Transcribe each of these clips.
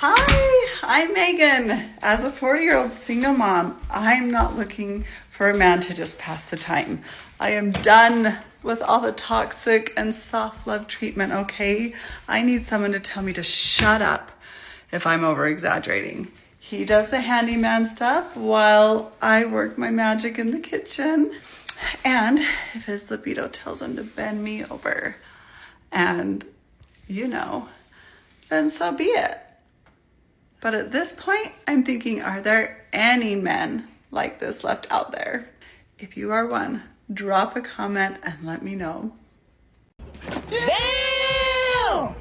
Hi, I'm Megan. As a 40-year-old single mom, I'm not looking for a man to just pass the time. I am done with all the toxic and soft love treatment, okay? I need someone to tell me to shut up if I'm over-exaggerating. He does the handyman stuff while I work my magic in the kitchen. And if his libido tells him to bend me over, and then so be it. But at this point, I'm thinking, are there any men like this left out there? If you are one, drop a comment and let me know. Damn!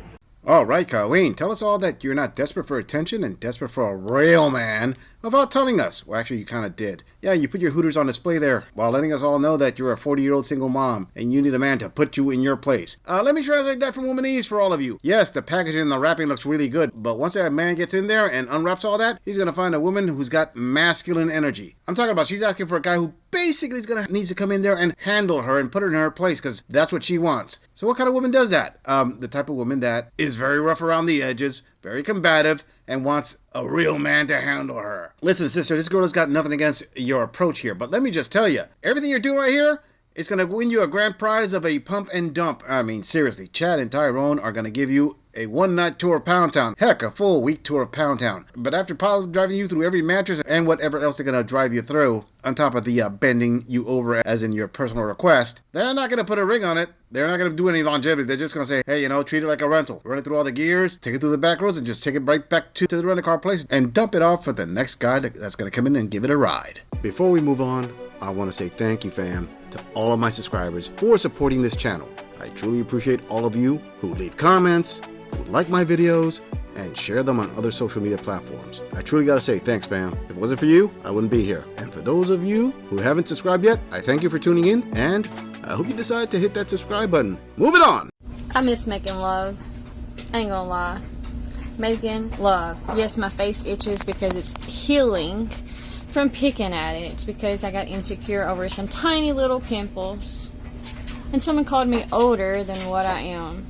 All right, Colleen, tell us all that you're not desperate for attention and desperate for a real man without telling us. Well, actually, you kind of did. Yeah, you put your hooters on display there while letting us all know that you're a 40-year-old single mom and you need a man to put you in your place. Let me translate that from Womanese for all of you. Yes, the packaging and the wrapping looks really good, but once that man gets in there and unwraps all that, he's going to find a woman who's got masculine energy. I'm talking about she's asking for a guy who basically needs to come in there and handle her and put her in her place because that's what she wants. So what kind of woman does that? The type of woman that is very rough around the edges, very combative, and wants a real man to handle her. Listen, sister, this girl has got nothing against your approach here, but let me just tell you, everything you're doing right here, it's going to win you a grand prize of a pump and dump. I mean, seriously, Chad and Tyrone are going to give you a one-night tour of Pound Town. Heck, a full week tour of Pound Town. But after driving you through every mattress and whatever else they're going to drive you through, on top of the bending you over as in your personal request, they're not going to put a ring on it. They're not going to do any longevity. They're just going to say, hey, treat it like a rental. Run it through all the gears, take it through the back roads, and just take it right back to the rental car place and dump it off for the next guy that's going to come in and give it a ride. Before we move on, I want to say thank you, fam, to all of my subscribers for supporting this channel. I truly appreciate all of you who leave comments, who like my videos, and share them on other social media platforms. I truly gotta say thanks, fam. If it wasn't for you, I wouldn't be here. And for those of you who haven't subscribed yet, I thank you for tuning in, and I hope you decide to hit that subscribe button. Moving on! I miss making love. I ain't gonna lie. Making love. Yes, my face itches because it's healing from picking at it. It's because I got insecure over some tiny little pimples. And someone called me older than what I am.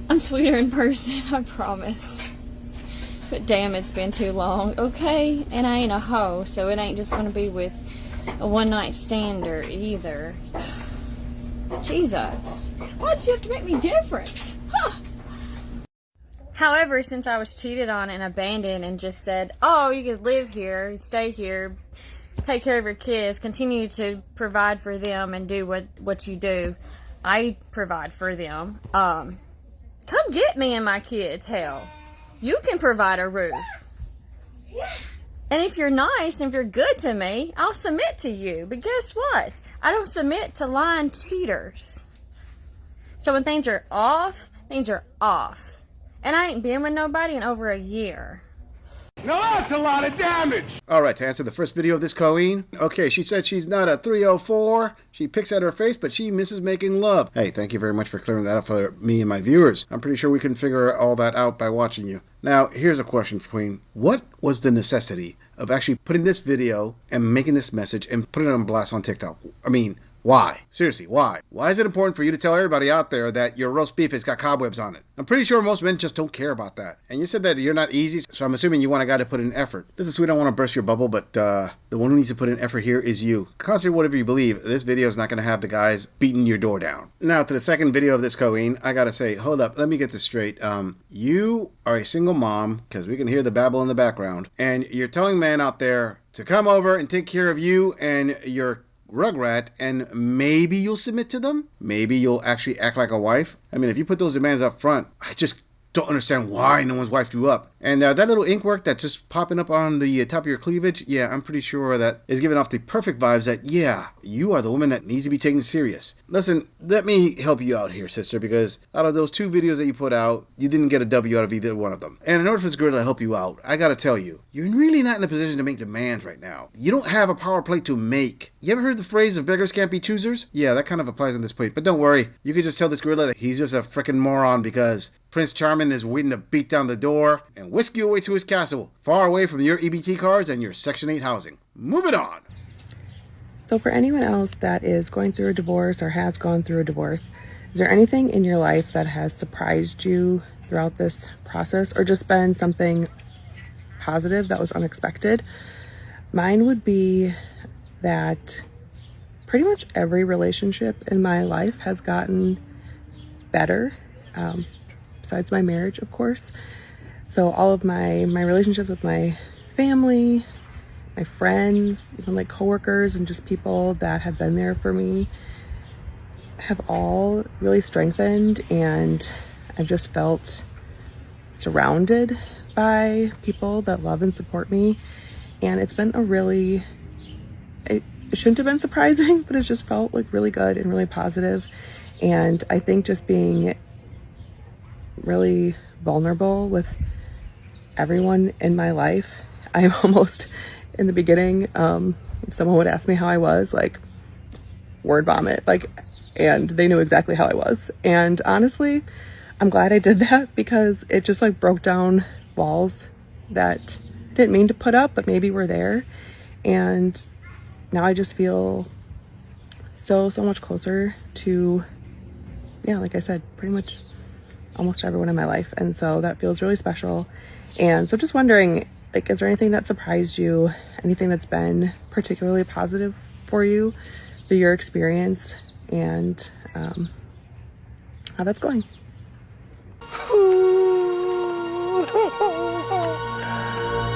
I'm sweeter in person, I promise. But damn, it's been too long, okay? And I ain't a hoe, so it ain't just gonna be with a one-night stander either. Jesus. Why'd you have to make me different? Huh. However, since I was cheated on and abandoned and just said, oh, you can live here, stay here, take care of your kids, continue to provide for them and do what you do, I provide for them. Come get me and my kids, hell. You can provide a roof. And if you're nice and if you're good to me, I'll submit to you. But guess what? I don't submit to lying cheaters. So when things are off, things are off. And I ain't been with nobody in over a year. Now that's a lot of damage! Alright, to answer the first video of this, Colleen. Okay, she said she's not a 304. She picks at her face, but she misses making love. Hey, thank you very much for clearing that up for me and my viewers. I'm pretty sure we can figure all that out by watching you. Now, here's a question, Queen. What was the necessity of actually putting this video and making this message and putting it on blast on TikTok? I mean, why? Seriously, why? Why is it important for you to tell everybody out there that your roast beef has got cobwebs on it? I'm pretty sure most men just don't care about that. And you said that you're not easy, so I'm assuming you want a guy to put in effort. Listen, sweet, I don't want to burst your bubble, but the one who needs to put in effort here is you. Contrary to whatever you believe, this video is not going to have the guys beating your door down. Now, to the second video of this, Colleen, I gotta say, hold up, let me get this straight. You are a single mom, because we can hear the babble in the background, and you're telling men out there to come over and take care of you and your rugrat, and maybe you'll submit to them? Maybe you'll actually act like a wife? I mean, if you put those demands up front, I just don't understand why no one's wifed you up. And that little ink work that's just popping up on the top of your cleavage, yeah, I'm pretty sure that is giving off the perfect vibes that, yeah, you are the woman that needs to be taken serious. Listen, let me help you out here, sister, because out of those two videos that you put out, you didn't get a W out of either one of them. And in order for this girl to help you out, I gotta tell you, you're really not in a position to make demands right now. You don't have a power play to make. You ever heard the phrase, if beggars can't be choosers? Yeah, that kind of applies on this point, but don't worry. You could just tell this gorilla that he's just a freaking moron because Prince Charming is waiting to beat down the door and whisk you away to his castle, far away from your EBT cards and your Section 8 housing. Moving on. So for anyone else that is going through a divorce or has gone through a divorce, is there anything in your life that has surprised you throughout this process, or just been something positive that was unexpected, mine would be that pretty much every relationship in my life has gotten better, besides my marriage, of course. So all of my relationships with my family, my friends, even like coworkers and just people that have been there for me have all really strengthened, and I've just felt surrounded by people that love and support me. And it's been a really, it shouldn't have been surprising, but it's just felt like really good and really positive. And I think just being really vulnerable with everyone in my life, I almost, in the beginning, if someone would ask me how I was, like, word vomit, like, and they knew exactly how I was. And honestly, I'm glad I did that, because it just like broke down walls that I didn't mean to put up, but maybe were there. And now I just feel so much closer to, yeah, like I said, pretty much almost everyone in my life. And so that feels really special. And so just wondering, like, is there anything that surprised you? Anything that's been particularly positive for you through your experience, and how that's going?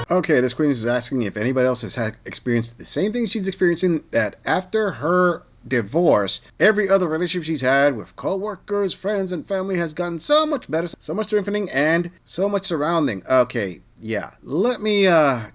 Okay, this queen is asking if anybody else has had experienced the same thing she's experiencing, that after her divorce, every other relationship she's had with co-workers, friends, and family has gotten so much better, so much strengthening, and so much surrounding. Okay, yeah, let me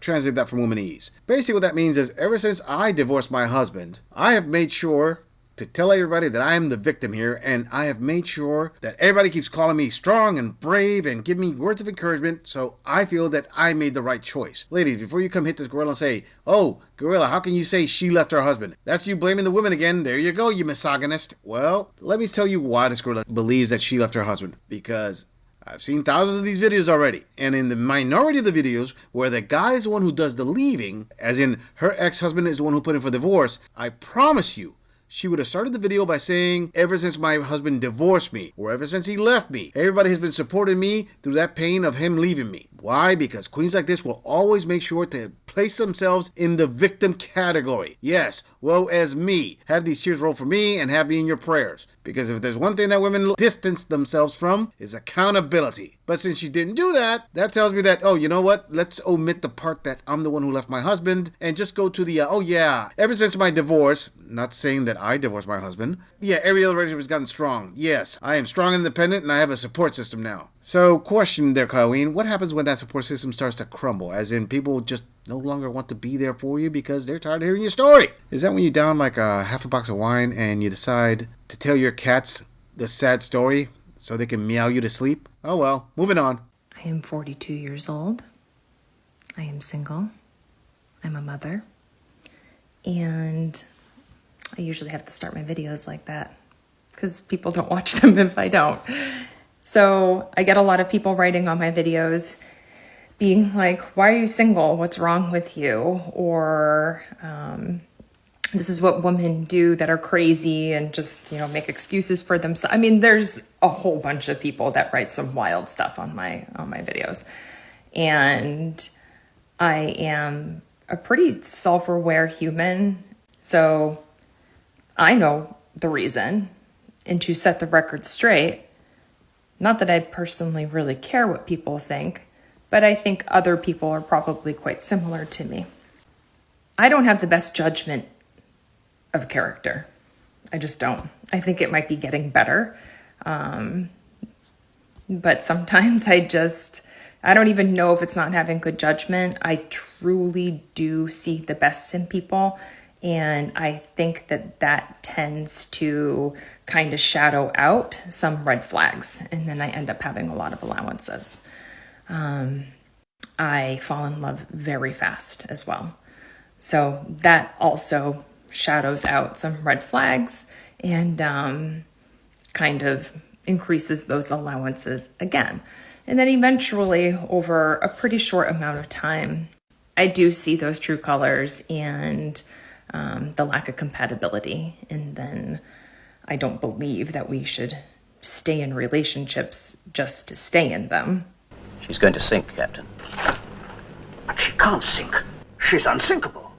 translate that from womanese. Basically what that means is, ever since I divorced my husband, I have made sure to tell everybody that I am the victim here, and I have made sure that everybody keeps calling me strong and brave and give me words of encouragement, so I feel that I made the right choice. Ladies, before you come hit this gorilla and say, "Oh, gorilla, how can you say she left her husband?" That's you blaming the women again. There you go, you misogynist. Well, let me tell you why this gorilla believes that she left her husband. Because I've seen thousands of these videos already, and in the minority of the videos where the guy is the one who does the leaving, as in her ex-husband is the one who put in for divorce, I promise you, she would have started the video by saying, "Ever since my husband divorced me, or ever since he left me, everybody has been supporting me through that pain of him leaving me." Why? Because queens like this will always make sure to place themselves in the victim category. Yes, woe as me. Have these tears roll for me and have me in your prayers. Because if there's one thing that women distance themselves from, is accountability. But since she didn't do that, that tells me that, oh, you know what? Let's omit the part that I'm the one who left my husband and just go to the, oh yeah, ever since my divorce, not saying that I divorced my husband, yeah, every other relationship has gotten strong. Yes, I am strong and independent, and I have a support system now. So, question there, Colleen, what happens when that support system starts to crumble? As in, people just no longer want to be there for you because they're tired of hearing your story. Is that when you down like a half a box of wine and you decide to tell your cats the sad story so they can meow you to sleep? Oh well, moving on. I am 42 years old. I am single. I'm a mother. And I usually have to start my videos like that because people don't watch them if I don't. So I get a lot of people writing on my videos being like, "Why are you single? What's wrong with you?" Or this is what women do that are crazy and just, make excuses for themselves. I mean, there's a whole bunch of people that write some wild stuff on my videos. And I am a pretty self-aware human. So I know the reason. And to set the record straight, not that I personally really care what people think, but I think other people are probably quite similar to me. I don't have the best judgment of character. I just don't. I think it might be getting better. But sometimes I don't even know if it's not having good judgment. I truly do see the best in people. And I think that tends to kind of shadow out some red flags. And then I end up having a lot of allowances. I fall in love very fast as well. So that also shadows out some red flags and kind of increases those allowances again. And then eventually, over a pretty short amount of time, I do see those true colors and the lack of compatibility. And then I don't believe that we should stay in relationships just to stay in them. She's going to sink, Captain. But she can't sink. She's unsinkable.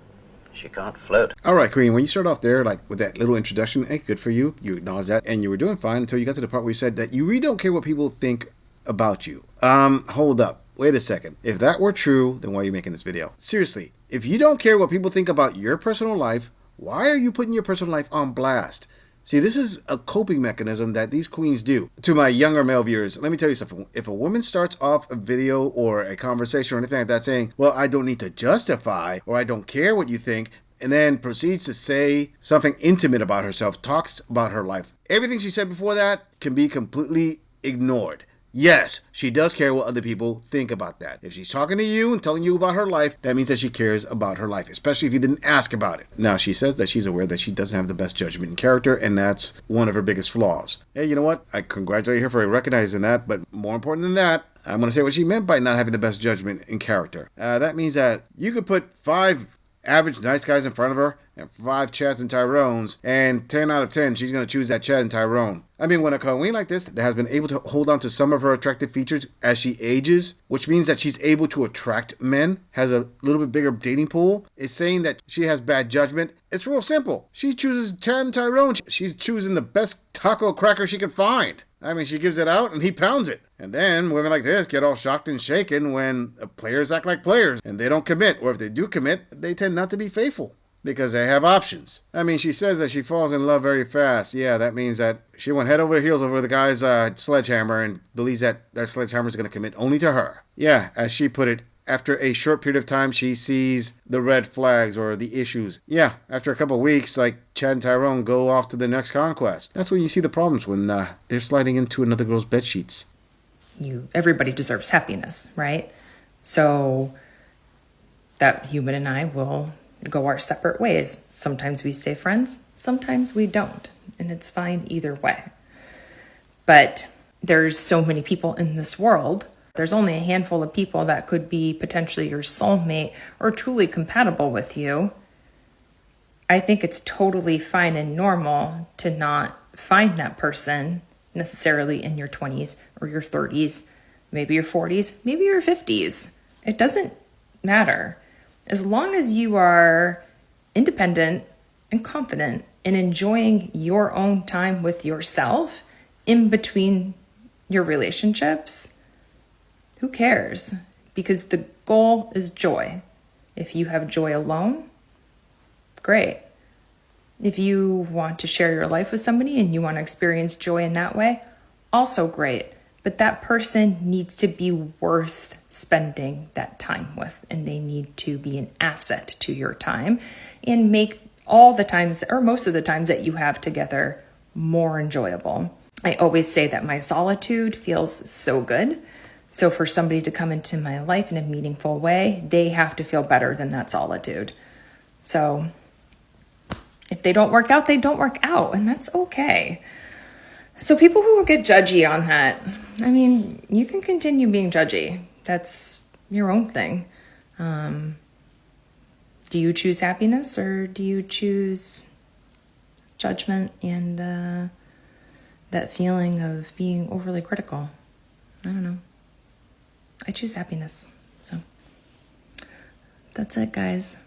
She can't float. All right, Queen, when you start off there, like with that little introduction, hey, good for you. You acknowledge that, and you were doing fine until you got to the part where you said that you really don't care what people think about you. Hold up. Wait a second. If that were true, then why are you making this video? Seriously, if you don't care what people think about your personal life, why are you putting your personal life on blast? See, this is a coping mechanism that these queens do. To my younger male viewers, let me tell you something. If a woman starts off a video or a conversation or anything like that saying, well, I don't need to justify, or I don't care what you think, and then proceeds to say something intimate about herself, talks about her life, everything she said before that can be completely ignored. Yes, she does care what other people think about that. If she's talking to you and telling you about her life, that means that she cares about her life, especially if you didn't ask about it. Now, she says that she's aware that she doesn't have the best judgment in character, and that's one of her biggest flaws. Hey, you know what? I congratulate her for recognizing that, but more important than that, I'm going to say what she meant by not having the best judgment in character. That means that you could put 5 average nice guys in front of her and 5 Chads and Tyrones, and 10 out of 10 she's going to choose that Chad and Tyrone. I mean, when a queen like this that has been able to hold on to some of her attractive features as she ages, which means that she's able to attract men, has a little bit bigger dating pool, is saying that she has bad judgment. It's real simple. She chooses Chad and Tyrone. She's choosing the best taco cracker she could find. I mean, she gives it out and he pounds it. And then women like this get all shocked and shaken when players act like players and they don't commit. Or if they do commit, they tend not to be faithful because they have options. I mean, she says that she falls in love very fast. Yeah, that means that she went head over heels over the guy's sledgehammer and believes that that sledgehammer is going to commit only to her. Yeah, as she put it, after a short period of time, she sees the red flags or the issues. Yeah, after a couple of weeks, like Chad and Tyrone go off to the next conquest. That's when you see the problems, when they're sliding into another girl's bed sheets. Everybody deserves happiness, right? So that human and I will go our separate ways. Sometimes we stay friends, sometimes we don't, and it's fine either way. But there's so many people in this world. There's only a handful of people that could be potentially your soulmate or truly compatible with you. I think it's totally fine and normal to not find that person necessarily in your 20s or your 30s, maybe your 40s, maybe your 50s. It doesn't matter. As long as you are independent and confident and enjoying your own time with yourself in between your relationships, who cares? Because the goal is joy. If you have joy alone, great. If you want to share your life with somebody and you want to experience joy in that way, also great. But that person needs to be worth spending that time with, and they need to be an asset to your time and make all the times or most of the times that you have together more enjoyable. I always say that my solitude feels so good. So for somebody to come into my life in a meaningful way, they have to feel better than that solitude. So if they don't work out, they don't work out, and that's okay. So people who will get judgy on that, I mean, you can continue being judgy. That's your own thing. Do you choose happiness or do you choose judgment and that feeling of being overly critical? I don't know. I choose happiness. So that's it, guys.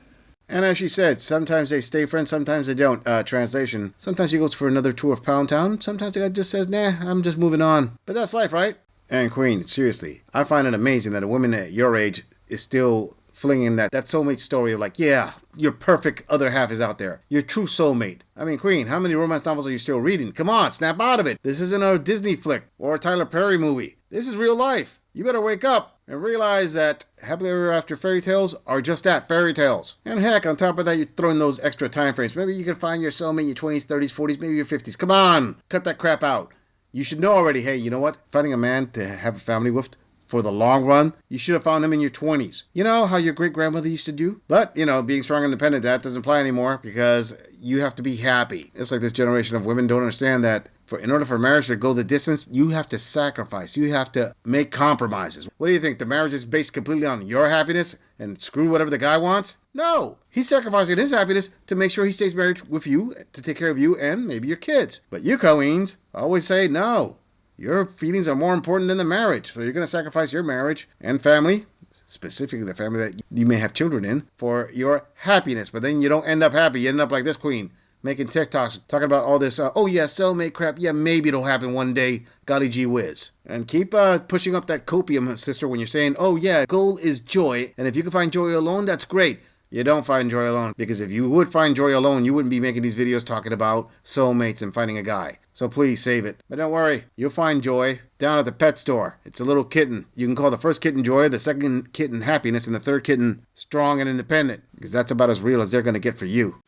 And as she said, sometimes they stay friends, sometimes they don't. Translation, sometimes she goes for another tour of Pound Town. Sometimes the guy just says, nah, I'm just moving on. But that's life, right? And Queen, seriously, I find it amazing that a woman at your age is still flinging that soulmate story of like, yeah, your perfect other half is out there. Your true soulmate. I mean, Queen, how many romance novels are you still reading? Come on, snap out of it. This isn't a Disney flick or a Tyler Perry movie. This is real life. You better wake up and realize that happily ever after fairy tales are just that, fairy tales. And heck, on top of that, you're throwing those extra time frames. Maybe you can find your soulmate in your 20s, 30s, 40s, maybe your 50s. Come on, cut that crap out. You should know already, hey, you know what? Finding a man to have a family with for the long run, you should have found him in your 20s. You know how your great-grandmother used to do? But, you know, being strong and independent, that doesn't apply anymore because you have to be happy. It's like this generation of women don't understand that in order for marriage to go the distance, you have to sacrifice. You have to make compromises. What do you think? The marriage is based completely on your happiness and screw whatever the guy wants? No. He's sacrificing his happiness to make sure he stays married with you, to take care of you and maybe your kids. But you, Colleens, always say no. Your feelings are more important than the marriage. So you're going to sacrifice your marriage and family, specifically the family that you may have children in, for your happiness. But then you don't end up happy. You end up like this queen, making TikToks, talking about all this, oh yeah, cellmate crap. Yeah, maybe it'll happen one day. Golly gee whiz. And keep pushing up that copium, sister, when you're saying, oh yeah, goal is joy. And if you can find joy alone, that's great. You don't find joy alone, because if you would find joy alone, you wouldn't be making these videos talking about soulmates and finding a guy. So please save it. But don't worry, you'll find joy down at the pet store. It's a little kitten. You can call the first kitten Joy, the second kitten Happiness, and the third kitten Strong and Independent, because that's about as real as they're going to get for you.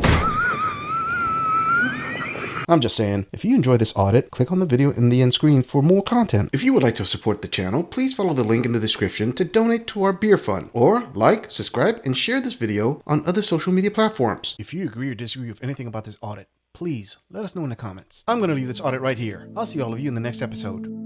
I'm just saying, if you enjoy this audit, click on the video in the end screen for more content. If you would like to support the channel, please follow the link in the description to donate to our beer fund, or like, subscribe, and share this video on other social media platforms. If you agree or disagree with anything about this audit, please let us know in the comments. I'm going to leave this audit right here. I'll see all of you in the next episode.